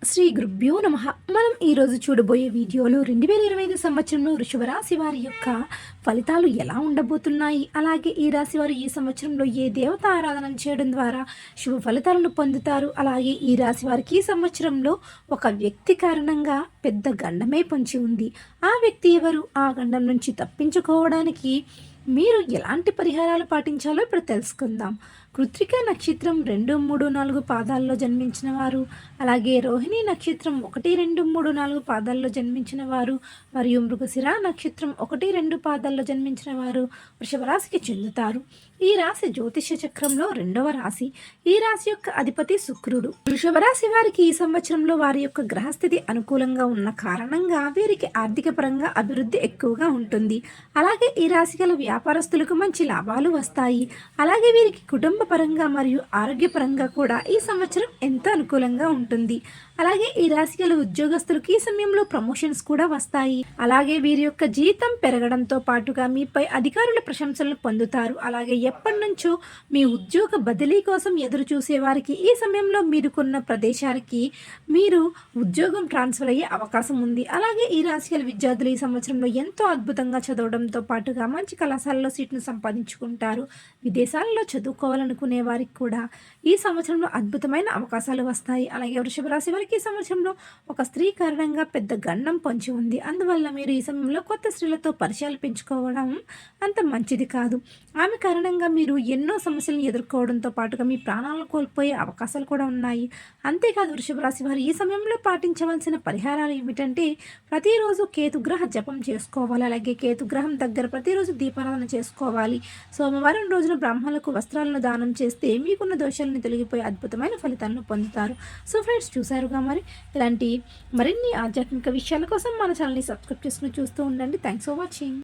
శ్రీ గురుభ్యో నమః. మనం ఈరోజు చూడబోయే వీడియోలో 2025 సంవత్సరంలో వృషభ రాశి వారి యొక్క ఫలితాలు ఎలా ఉండబోతున్నాయి, అలాగే ఈ రాశి వారు ఈ సంవత్సరంలో ఏ దేవత ఆరాధన చేయడం ద్వారా శుభ ఫలితాలను పొందుతారు, అలాగే ఈ రాశి వారికి ఈ సంవత్సరంలో ఒక వ్యక్తి కారణంగా పెద్ద గండమే పొంచి ఉంది. ఆ వ్యక్తి ఎవరు, ఆ గండం నుంచి తప్పించుకోవడానికి మీరు ఎలాంటి పరిహారాలు పాటించాలో ఇప్పుడు తెలుసుకుందాం. కృత్తిక నక్షత్రం 2, 3, 4 పాదాల్లో జన్మించిన వారు, అలాగే రోహిణి నక్షత్రం 1, 2, 3, 4 పాదాల్లో జన్మించిన వారు, మరియు మృగశిర నక్షత్రం 1, 2 పాదాల్లో జన్మించిన వారు వృషభ రాశికి చెందుతారు. ఈ రాశి జ్యోతిష చక్రంలో 2వ రాశి. ఈ రాశి యొక్క అధిపతి శుక్రుడు. వృషభ రాశి వారికి ఈ సంవత్సరంలో వారి యొక్క గ్రహస్థితి అనుకూలంగా ఉన్న కారణంగా వీరికి ఆర్థిక పరంగా అభివృద్ధి ఎక్కువగా ఉంటుంది. అలాగే ఈ రాశి గల వ్యాపారస్తులకు మంచి లాభాలు వస్తాయి. అలాగే వీరికి కుటుంబ పరంగా మరియు ఆరోగ్యపరంగా కూడా ఈ సంవత్సరం ఎంతో అనుకూలంగా ఉంటుంది. అలాగే ఈ రాశి గల ఉద్యోగస్తులకు ఈ సమయంలో ప్రమోషన్స్ కూడా వస్తాయి. అలాగే వీరి యొక్క జీతం పెరగడంతో పాటుగా మీపై అధికారుల ప్రశంసలను పొందుతారు. అలాగే ఎప్పటి నుంచో మీ ఉద్యోగ బదిలీ కోసం ఎదురు చూసే వారికి ఈ సమయంలో మీరుకున్న ప్రదేశానికి మీరు ఉద్యోగం ట్రాన్స్ఫర్ అయ్యే అవకాశం ఉంది. అలాగే ఈ రాశి గల విద్యార్థులు ఈ సంవత్సరంలో ఎంతో అద్భుతంగా చదవడంతో పాటుగా మంచి కళాశాలలో సీట్ను సంపాదించుకుంటారు. విదేశాలలో చదువుకోవాలనుకునే వారికి కూడా ఈ సంవత్సరంలో అద్భుతమైన అవకాశాలు వస్తాయి. అలాగే వృషభ రాశి వారికి ఈ సంవత్సరంలో ఒక స్త్రీ కారణంగా పెద్ద గండం పొంచి ఉంది. అందువల్ల మీరు ఈ సమయంలో కొత్త స్త్రీలతో పరిచయాలు పెంచుకోవడం అంత మంచిది కాదు. ఆమె కారణంగా మీరు ఎన్నో సమస్యలను ఎదుర్కోవడంతో పాటుగా మీ ప్రాణాలను కోల్పోయే అవకాశాలు కూడా ఉన్నాయి. అంతేకాదు వృషభ రాశి వారు ఈ సమయంలో పాటించవలసిన పరిహారాలు ఏమిటంటే, ప్రతిరోజు కేతుగ్రహ జపం చేసుకోవాలి. అలాగే కేతుగ్రహం దగ్గర ప్రతిరోజు దీపారాధన చేసుకోవాలి. సోమవారం రోజున బ్రాహ్మణులకు వస్త్రాలను దానం చేస్తే మీకున్న దోషాలను తొలగిపోయి అద్భుతమైన ఫలితాలను పొందుతారు. సో ఫ్రెండ్స్, చూసారుగా మరి ఇలాంటి మరిన్ని ఆధ్యాత్మిక విషయాల కోసం మన ఛానల్ని సబ్స్క్రైబ్ చేసుకుని చూస్తూ ఉండండి. Thanks for watching.